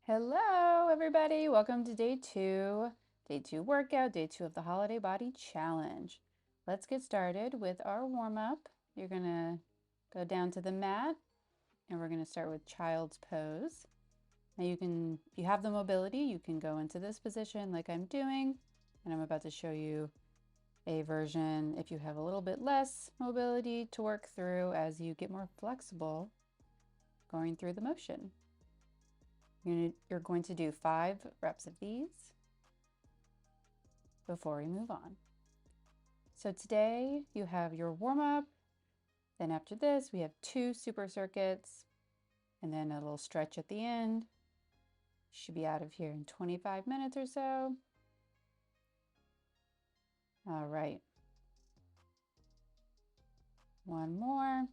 Hello, everybody. Welcome to day two. Day two workout, day two of the Holiday Body Challenge. Let's get started with our warm-up. You're gonna go down to the mat and we're gonna start with child's pose. Now if you have the mobility, you can go into this position like I'm doing, and I'm about to show you a version if you have a little bit less mobility to work through as you get more flexible going through the motion. You're going to do 5 reps of these before we move on. So today you have your warm-up, then after this we have 2 super circuits, and then a little stretch at the end. You should be out of here in 25 minutes or so. All right. One more.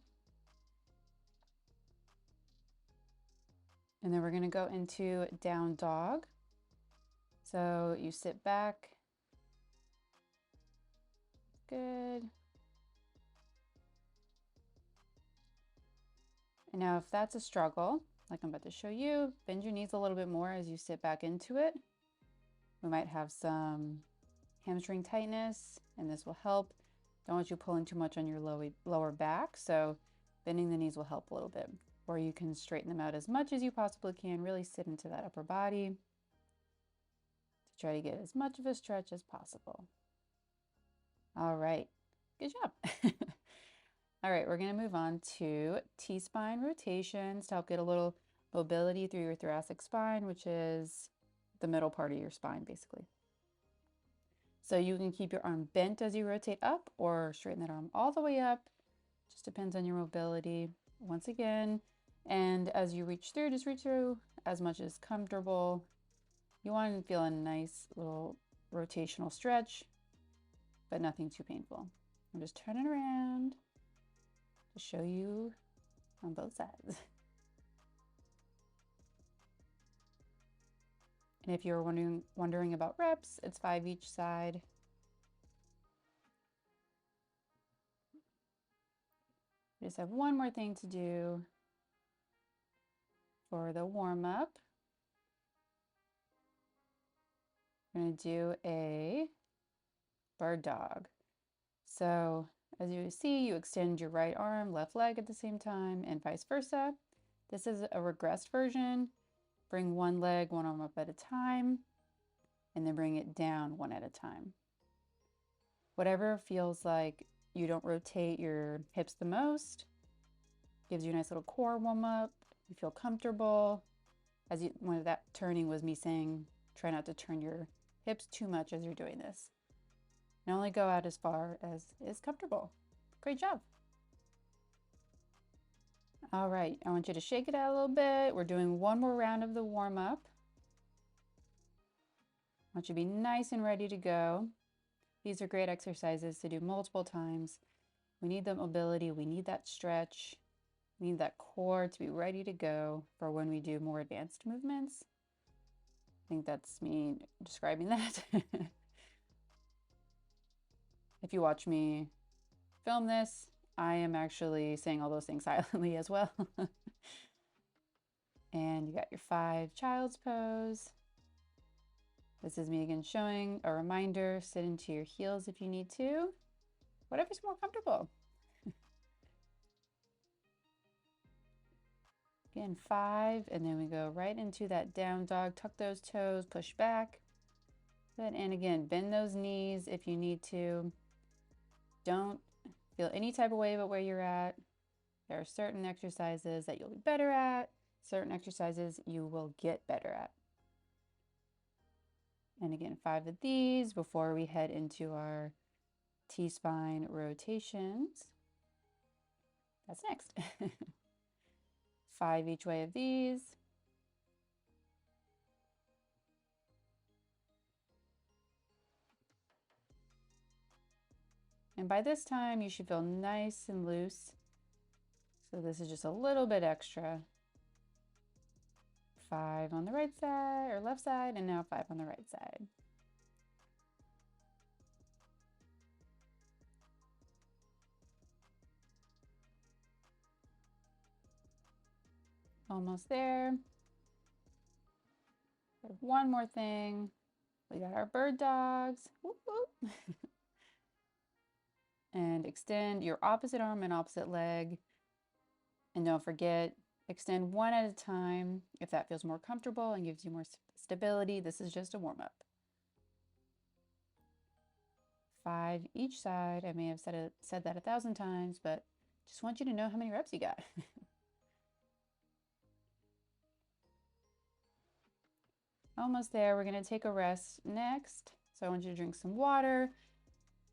And then we're gonna go into down dog. So you sit back. Good. And now if that's a struggle, like I'm about to show you, bend your knees a little bit more as you sit back into it. We might have some hamstring tightness, and this will help. Don't want you pulling too much on your lower back, so bending the knees will help a little bit. Or you can straighten them out as much as you possibly can, really sit into that upper body to try to get as much of a stretch as possible. All right, good job. All right, we're gonna move on to T-spine rotations to help get a little mobility through your thoracic spine, which is the middle part of your spine, basically. So you can keep your arm bent as you rotate up or straighten that arm all the way up. Just depends on your mobility. Once again, and as you reach through, just reach through as much as comfortable. You want to feel a nice little rotational stretch, but nothing too painful. I'm just turning around to show you on both sides. And if you're wondering about reps, it's 5 each side. We just have one more thing to do for the warm-up. We're going to do a bird dog. So as you see, you extend your right arm, left leg at the same time, and vice versa. This is a regressed version. Bring one leg, one arm up at a time, and then bring it down one at a time. Whatever feels like you don't rotate your hips the most, gives you a nice little core warm up. You feel comfortable. One of that turning was me saying, try not to turn your hips too much as you're doing this. And only go out as far as is comfortable. Great job. All right, I want you to shake it out a little bit. We're doing one more round of the warm up. I want you to be nice and ready to go. These are great exercises to do multiple times. We need the mobility, we need that stretch, we need that core to be ready to go for when we do more advanced movements. I think that's me describing that. If you watch me film this, I am actually saying all those things silently as well. And you got your 5 child's pose. This is me again showing a reminder, sit into your heels if you need to, whatever's more comfortable. Again, 5, and then we go right into that down dog, tuck those toes, push back. Good, and again, bend those knees if you need to. Don't feel any type of way about where you're at. There are certain exercises that you'll be better at, certain exercises you will get better at. And again, 5 of these before we head into our T-spine rotations. That's next. 5 each way of these. And by this time, you should feel nice and loose. So this is just a little bit extra. 5 on the right side or left side, and now 5 on the right side. Almost there. one more thing. We got our bird dogs. Whoop, whoop. And extend your opposite arm and opposite leg. And don't forget, extend one at a time if that feels more comfortable and gives you more stability. This is just a warm-up. 5 each side. I may have said that 1,000 times, but just want you to know how many reps you got. Almost there. We're going to take a rest next. So I want you to drink some water.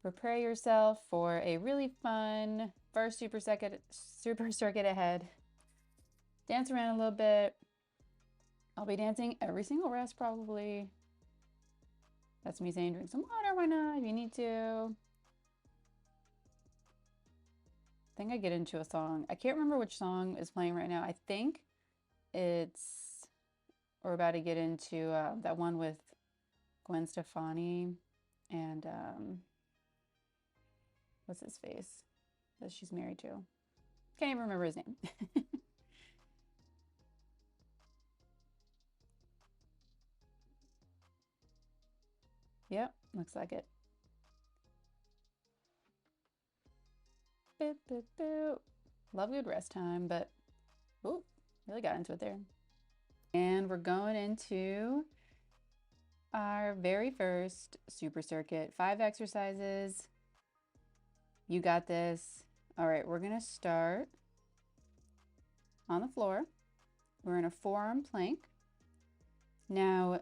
Prepare yourself for a really fun first Supercircuit ahead. Dance around a little bit. I'll be dancing every single rest probably. That's me saying drink some water, why not, if you need to. I think I get into a song. I can't remember which song is playing right now. I think we're about to get into that one with Gwen Stefani and what's his face that she's married to. Can't even remember his name. Yep, looks like it. Boop, boop, boop. Love good rest time, but ooh, really got into it there. And we're going into our very first Supercircuit. 5 exercises. You got this. All right, we're gonna start on the floor. We're in a forearm plank. Now,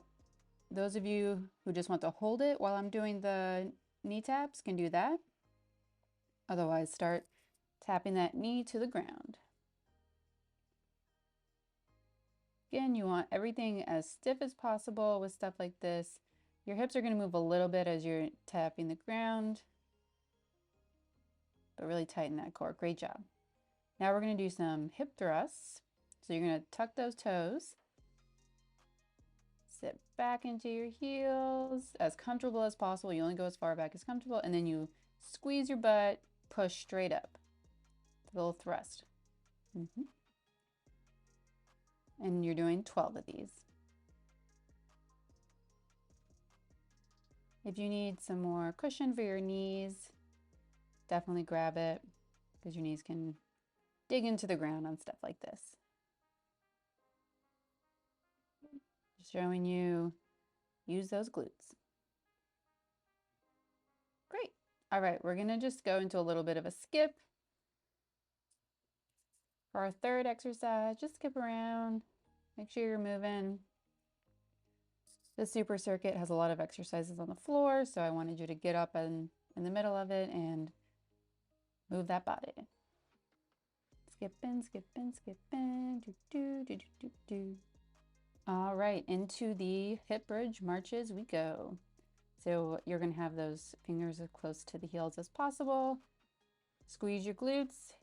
those of you who just want to hold it while I'm doing the knee taps can do that. Otherwise, start tapping that knee to the ground. Again, you want everything as stiff as possible with stuff like this. Your hips are going to move a little bit as you're tapping the ground, but really tighten that core. Great job. Now we're going to do some hip thrusts. So you're going to tuck those toes. Sit back into your heels as comfortable as possible. You only go as far back as comfortable, and then you squeeze your butt, push straight up. A little thrust. And you're doing 12 of these. If you need some more cushion for your knees, definitely grab it because your knees can dig into the ground on stuff like this. Just showing you, use those glutes. Great. All right, we're gonna just go into a little bit of a skip. For our third exercise, just skip around, make sure you're moving. The Supercircuit has a lot of exercises on the floor, so I wanted you to get up in the middle of it and move that body. Skipping, skipping, skipping, do, do, do, do, do, do. All right, into the hip bridge marches we go. So you're gonna have those fingers as close to the heels as possible. Squeeze your glutes,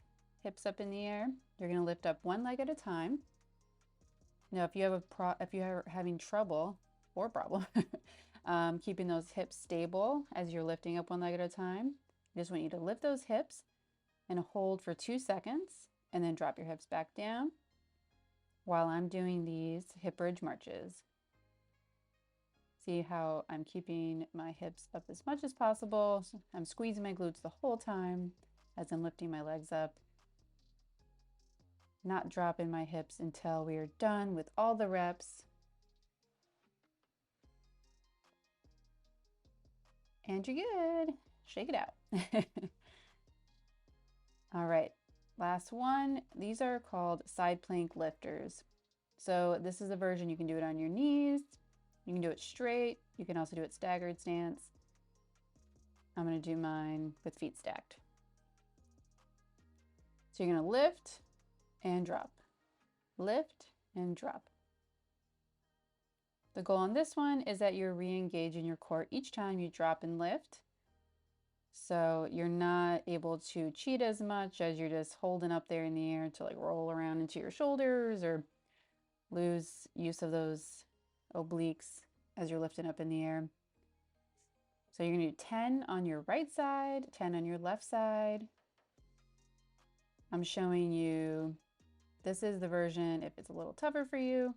hips up in the air. You're gonna lift up one leg at a time. Now, if you are having trouble or problem keeping those hips stable as you're lifting up one leg at a time, I just want you to lift those hips and hold for 2 seconds and then drop your hips back down while I'm doing these hip bridge marches. See how I'm keeping my hips up as much as possible. So I'm squeezing my glutes the whole time as I'm lifting my legs up. Not dropping my hips until we are done with all the reps. And you're good. Shake it out. All right, last one. These are called side plank lifters. So this is a version you can do it on your knees. You can do it straight. You can also do it staggered stance. I'm gonna do mine with feet stacked. So you're gonna lift and drop. Lift and drop. The goal on this one is that you're re-engaging your core each time you drop and lift. So you're not able to cheat as much as you're just holding up there in the air to like roll around into your shoulders or lose use of those obliques as you're lifting up in the air. So you're gonna do 10 on your right side, 10 on your left side. I'm showing you, this is the version if it's a little tougher for you.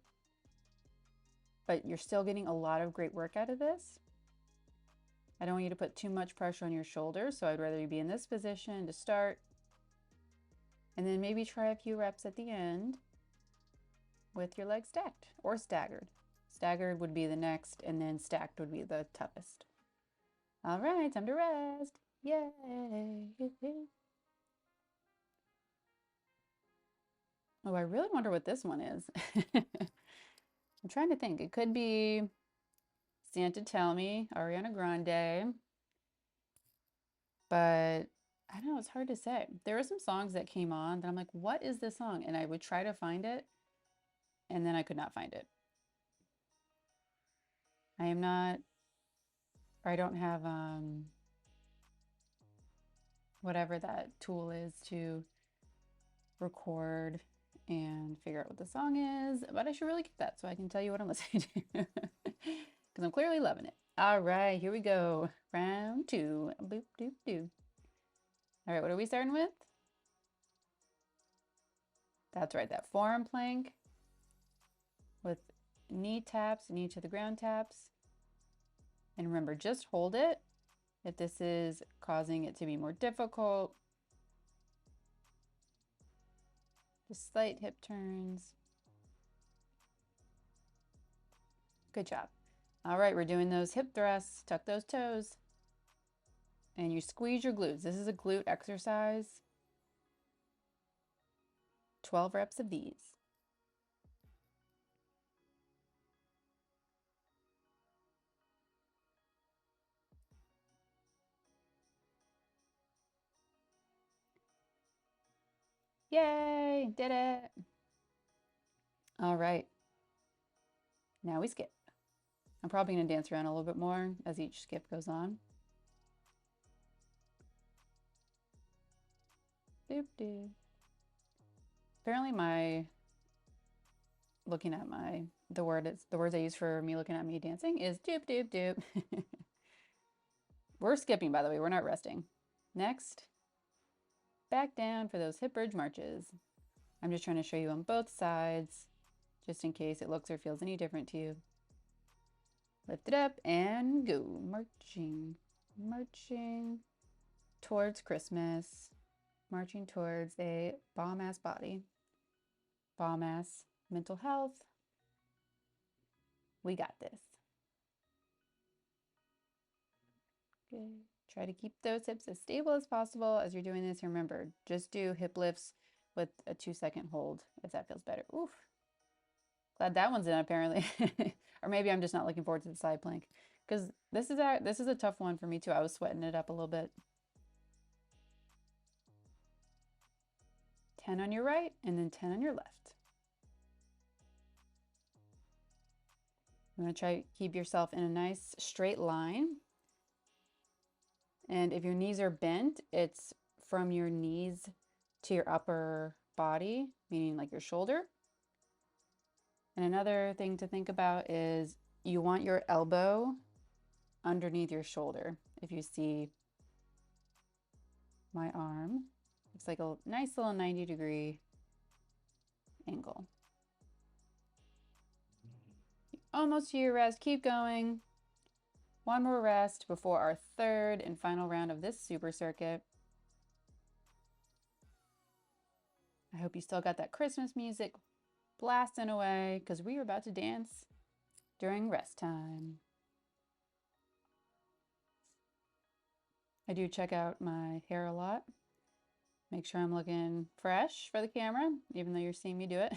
but you're still getting a lot of great work out of this. I don't want you to put too much pressure on your shoulders, so I'd rather you be in this position to start, and then maybe try a few reps at the end with your legs stacked or staggered. Staggered would be the next, and then stacked would be the toughest. All right, time to rest. Yay! Oh, I really wonder what this one is. I'm trying to think. It could be Santa Tell Me, Ariana Grande. But I don't know, it's hard to say. There were some songs that came on that I'm like, what is this song? And I would try to find it, and then I could not find it. I am not, or I don't have whatever that tool is to record and figure out what the song is, but I should really get that so I can tell you what I'm listening to because I'm clearly loving it. All right, here we go. Round 2. Boop, doop, doo. All right, what are we starting with? That's right, that forearm plank with knee taps, knee to the ground taps. And remember, just hold it if this is causing it to be more difficult. Just slight hip turns. Good job. All right, we're doing those hip thrusts. Tuck those toes. And you squeeze your glutes. This is a glute exercise. 12 reps of these. Yay, did it. All right. Now we skip. I'm probably going to dance around a little bit more as each skip goes on. Doop doop. Apparently looking at the words I use for me looking at me dancing is doop doop doop. We're skipping, by the way, we're not resting. Next, back down for those hip bridge marches. I'm just trying to show you on both sides, just in case it looks or feels any different to you. Lift it up and go. Marching, marching towards Christmas, marching towards a bomb-ass body, bomb-ass mental health. We got this. Good. Try to keep those hips as stable as possible as you're doing this. Remember, just do hip lifts with a 2-second hold if that feels better. Oof. Glad that one's in apparently. Or maybe I'm just not looking forward to the side plank because this is a tough one for me too. I was sweating it up a little bit. 10 on your right and then 10 on your left. I'm going to try to keep yourself in a nice straight line. And if your knees are bent, it's from your knees to your upper body, meaning like your shoulder. And another thing to think about is you want your elbow underneath your shoulder. If you see my arm, it's like a nice little 90-degree angle. Almost to your rest. Keep going. One more rest before our third and final round of this super circuit. I hope you still got that Christmas music blasting away because we are about to dance during rest time. I do check out my hair a lot. Make sure I'm looking fresh for the camera, even though you're seeing me do it.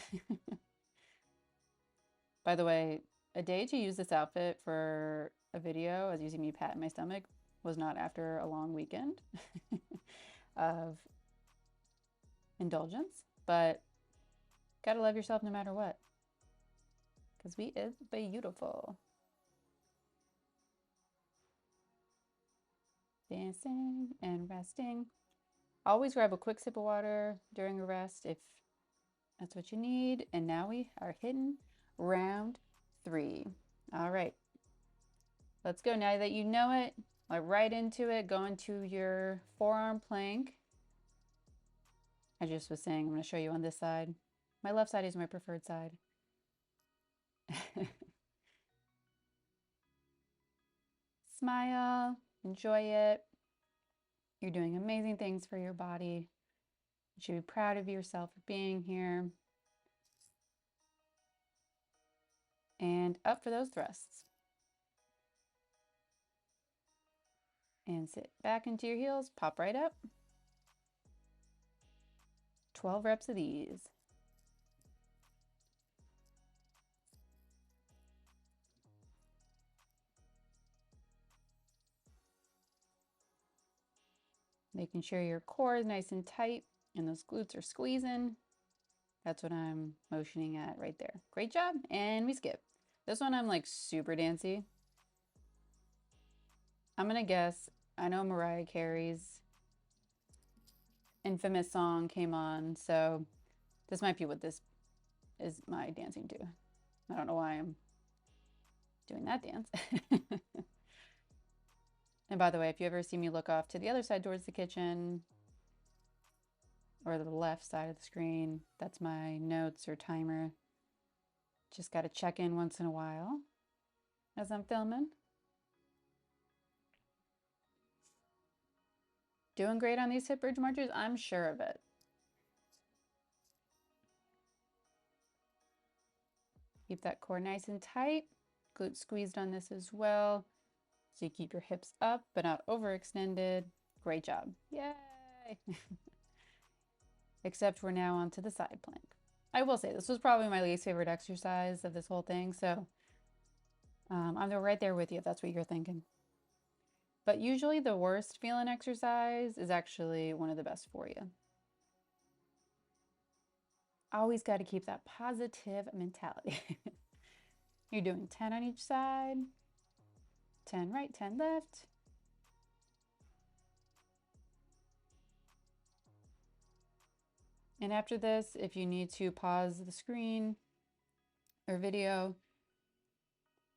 By the way, a day to use this outfit for a video as using me patting my stomach was not after a long weekend of indulgence, but gotta love yourself no matter what, because we is beautiful. Dancing and resting. Always grab a quick sip of water during a rest if that's what you need. And now we are hitting round 3. All right, let's go. Now that you know it, like right into it, go into your forearm plank. I just was saying, I'm going to show you on this side. My left side is my preferred side. smile, enjoy it. You're doing amazing things for your body. You should be proud of yourself for being here. And up for those thrusts. And sit back into your heels, pop right up. 12 reps of these. Making sure your core is nice and tight and those glutes are squeezing. That's what I'm motioning at right there. Great job. And we skip. This one I'm like super dancy. I'm gonna guess, I know Mariah Carey's infamous song came on, so this might be what this is my dancing to. I don't know why I'm doing that dance. And by the way, if you ever see me look off to the other side towards the kitchen or the left side of the screen, that's my notes or timer. Just got to check in once in a while as I'm filming. Doing great on these hip bridge marches, I'm sure of it. Keep that core nice and tight. Glute squeezed on this as well. So you keep your hips up, but not overextended. Great job. Yay! Except we're now onto the side plank. I will say, this was probably my least favorite exercise of this whole thing, so I'm right there with you if that's what you're thinking. But usually the worst feeling exercise is actually one of the best for you. Always got to keep that positive mentality. You're doing 10 on each side. 10 right, 10 left. And after this, if you need to pause the screen or video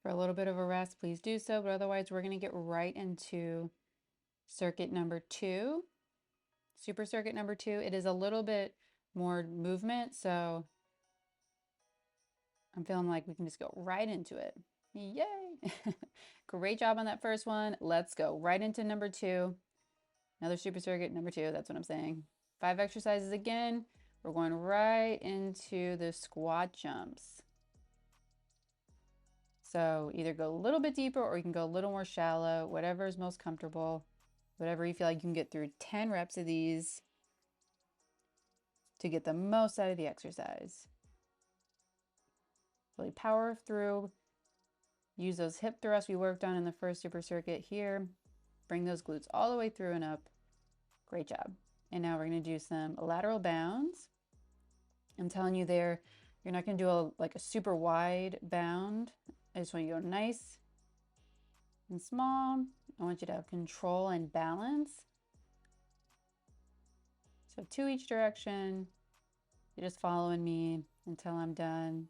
for a little bit of a rest, please do so. But otherwise, we're going to get right into circuit number 2, super circuit number 2. It is a little bit more movement, so I'm feeling like we can just go right into it. Yay! Great job on that first one. Let's go right into number 2. Another super circuit number 2. That's what I'm saying. 5 exercises again. We're going right into the squat jumps. So either go a little bit deeper or you can go a little more shallow, whatever is most comfortable, whatever you feel like you can get through 10 reps of these to get the most out of the exercise. Really power through. Use those hip thrusts we worked on in the first super circuit here. Bring those glutes all the way through and up. Great job. And now we're going to do some lateral bounds. I'm telling you there, you're not going to do like a super wide bound. I just want you to go nice and small. I want you to have control and balance. So 2 each direction. You're just following me until I'm done.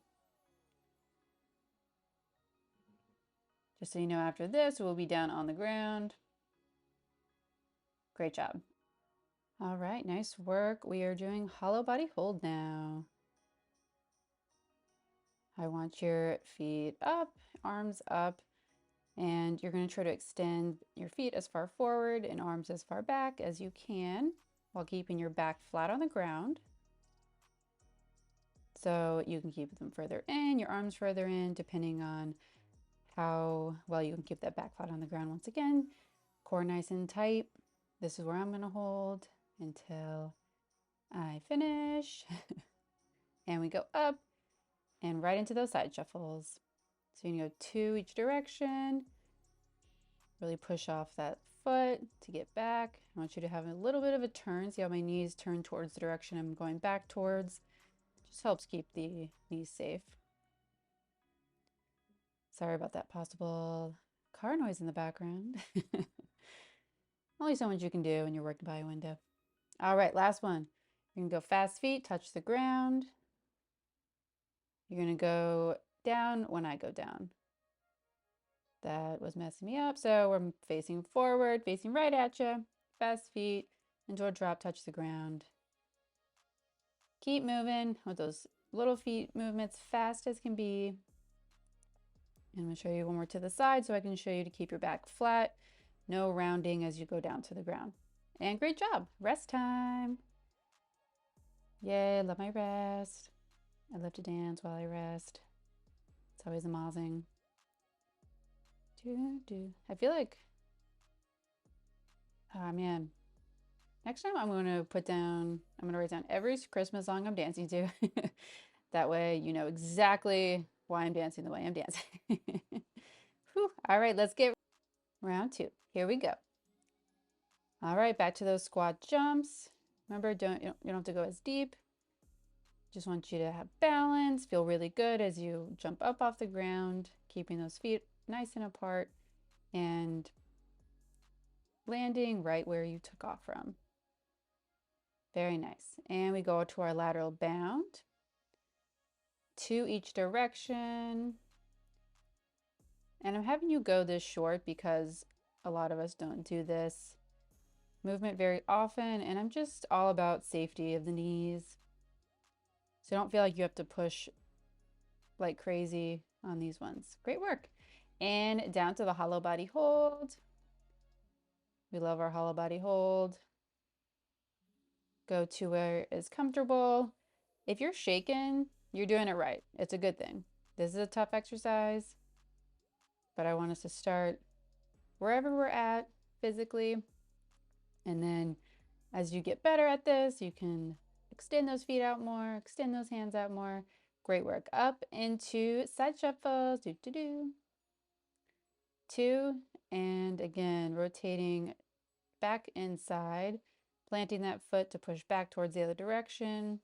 Just so you know, after this, we'll be down on the ground. Great job. All right, nice work. We are doing hollow body hold now. I want your feet up, arms up, and you're going to try to extend your feet as far forward and arms as far back as you can while keeping your back flat on the ground. So you can keep them further in, your arms further in, depending on how well you can keep that back flat on the ground. Once again, core nice and tight. This is where I'm going to hold until I finish. And we go up and right into those side shuffles. So you can go 2 each direction. Really push off that foot to get back. I want you to have a little bit of a turn. See how my knees turn towards the direction I'm going back towards. Just helps keep the knees safe. Sorry about that possible car noise in the background. Only so much you can do when you're working by a window. All right, last one. You're going to go fast feet, touch the ground. You're going to go down when I go down. That was messing me up. So we're facing forward, facing right at you. Fast feet, into a drop, touch the ground. Keep moving with those little feet movements, fast as can be. And I'm going to show you one more to the side so I can show you to keep your back flat. No rounding as you go down to the ground. And great job. Rest time. Yay, love my rest. I love to dance while I rest. It's always amazing. I feel like, oh man, next time I'm going to write down every Christmas song I'm dancing to. That way you know exactly why I'm dancing the way I'm dancing. Whew. All right, let's get round 2. Here we go. All right, back to those squat jumps. Remember, you don't have to go as deep. Just want you to have balance, feel really good as you jump up off the ground, keeping those feet nice and apart and landing right where you took off from. Very nice. And we go to our lateral bound. 2 each direction. And I'm having you go this short because a lot of us don't do this movement very often, and I'm just all about safety of the knees. So don't feel like you have to push like crazy on these ones. Great work. And down to the hollow body hold. We love our hollow body hold. Go to where is comfortable. If you're shaking, you're doing it right. It's a good thing. This is a tough exercise, but I want us to start wherever we're at physically. And then as you get better at this, you can extend those feet out more, extend those hands out more. Great work. Up into side shuffles. 2, and again, rotating back inside, planting that foot to push back towards the other direction.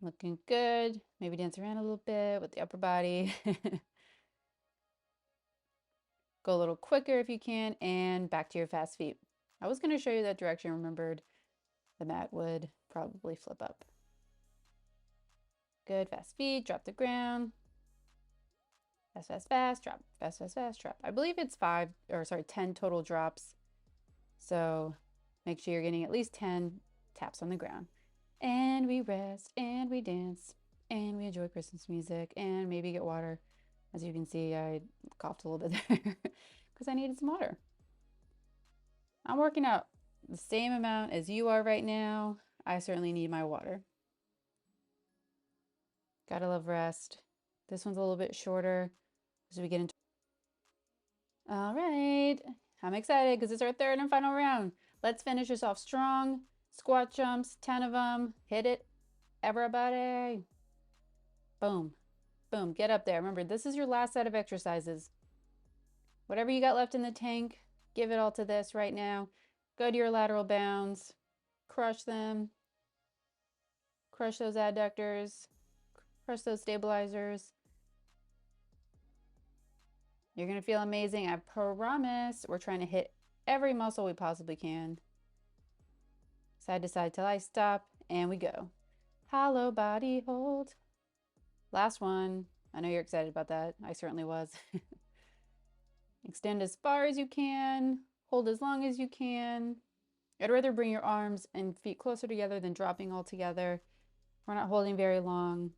Looking good. Maybe dance around a little bit with the upper body. Go a little quicker if you can, and back to your fast feet. I was going to show you that direction, remembered the mat would probably flip up. Good, fast feet, drop the ground. Fast, fast, fast, drop. Fast, fast, fast, drop. I believe it's 10 total drops. So make sure you're getting at least 10 taps on the ground. And we rest, and we dance, and we enjoy Christmas music, and maybe get water. As you can see, I coughed a little bit there because I needed some water. I'm working out the same amount as you are right now. I certainly need my water. Gotta love rest. This one's a little bit shorter as we get into. All right, I'm excited because it's our 3rd and final round. Let's finish this off strong. Squat jumps, 10 of them. Hit it, everybody. Boom, boom, get up there. Remember, this is your last set of exercises. Whatever you got left in the tank, give it all to this right now. Go to your lateral bounds, crush them, crush those adductors, crush those stabilizers. You're gonna feel amazing, I promise. We're trying to hit every muscle we possibly can. Side to side till I stop, and we go. Hollow body hold. Last one. I know you're excited about that. I certainly was. Extend as far as you can. Hold as long as you can. I'd rather bring your arms and feet closer together than dropping all together. We're not holding very long.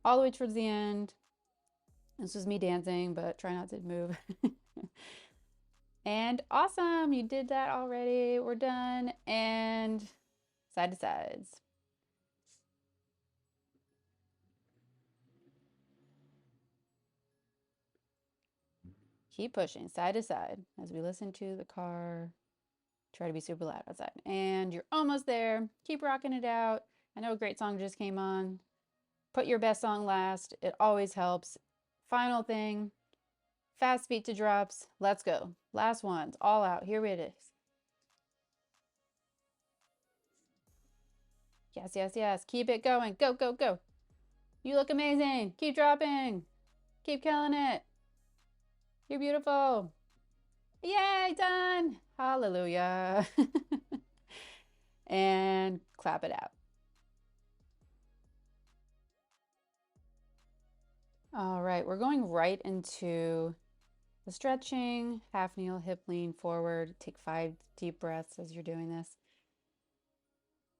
All the way towards the end. This was me dancing, but try not to move. And awesome, you did that already. We're done. And side to sides. Keep pushing side to side as we listen to the car. Try to be super loud outside. And you're almost there. Keep rocking it out. I know a great song just came on. Put your best song last. It always helps. Final thing. Fast feet to drops. Let's go. Last ones. All out. Here it is. Yes, yes, yes. Keep it going. Go, go, go. You look amazing. Keep dropping. Keep killing it. You're beautiful. Yay, done. Hallelujah. And clap it out. All right, we're going right into the stretching, half kneel, hip lean forward. Take 5 deep breaths as you're doing this.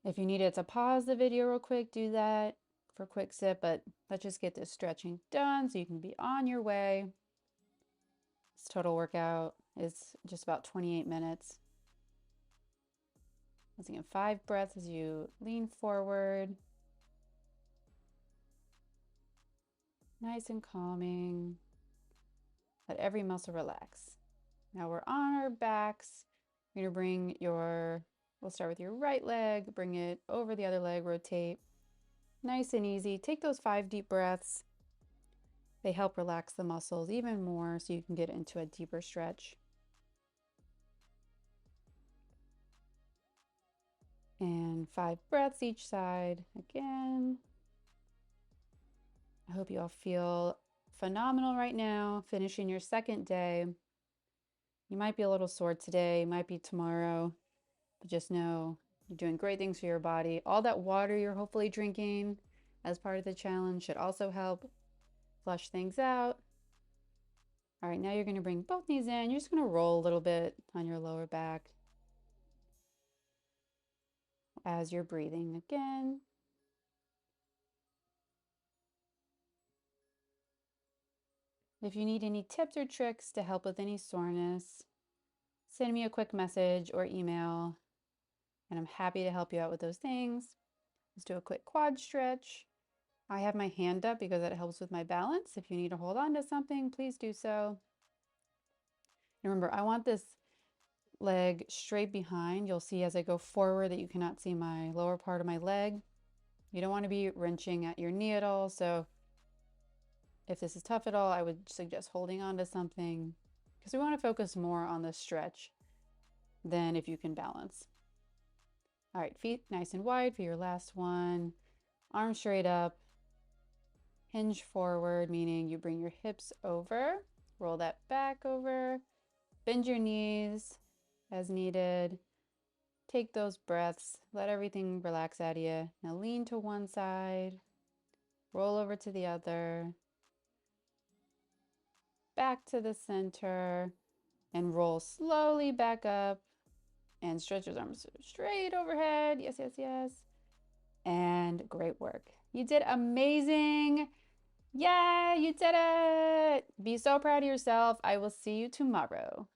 If you needed to pause the video real quick, do that. for a quick sip, but let's just get this stretching done so you can be on your way. This total workout is just about 28 minutes. Let's get 5 breaths as you lean forward. Nice and calming. Let every muscle relax. Now we're on our backs. You're gonna bring we'll start with your right leg, bring it over the other leg, rotate. Nice and easy. Take those 5 deep breaths. They help relax the muscles even more so you can get into a deeper stretch. And 5 breaths each side again. I hope you all feel phenomenal right now, finishing your second day. You might be a little sore today, might be tomorrow, but just know you're doing great things for your body. All that water you're hopefully drinking as part of the challenge should also help flush things out. All right, now you're going to bring both knees in. You're just going to roll a little bit on your lower back as you're breathing again. If you need any tips or tricks to help with any soreness, send me a quick message or email, and I'm happy to help you out with those things. Let's do a quick quad stretch. I have my hand up because that helps with my balance. If you need to hold on to something, please do so. And remember, I want this leg straight behind. You'll see as I go forward that you cannot see my lower part of my leg. You don't want to be wrenching at your knee at all. So if this is tough at all, I would suggest holding on to something because we want to focus more on the stretch than if you can balance. All right, feet nice and wide for your last one. Arms straight up. Hinge forward, meaning you bring your hips over, roll that back over, bend your knees as needed. Take those breaths, let everything relax out of you. Now lean to one side, roll over to the other, back to the center, and roll slowly back up and stretch your arms straight overhead. Yes, yes, yes. And great work. You did amazing. Yeah, you did it. Be so proud of yourself. I will see you tomorrow.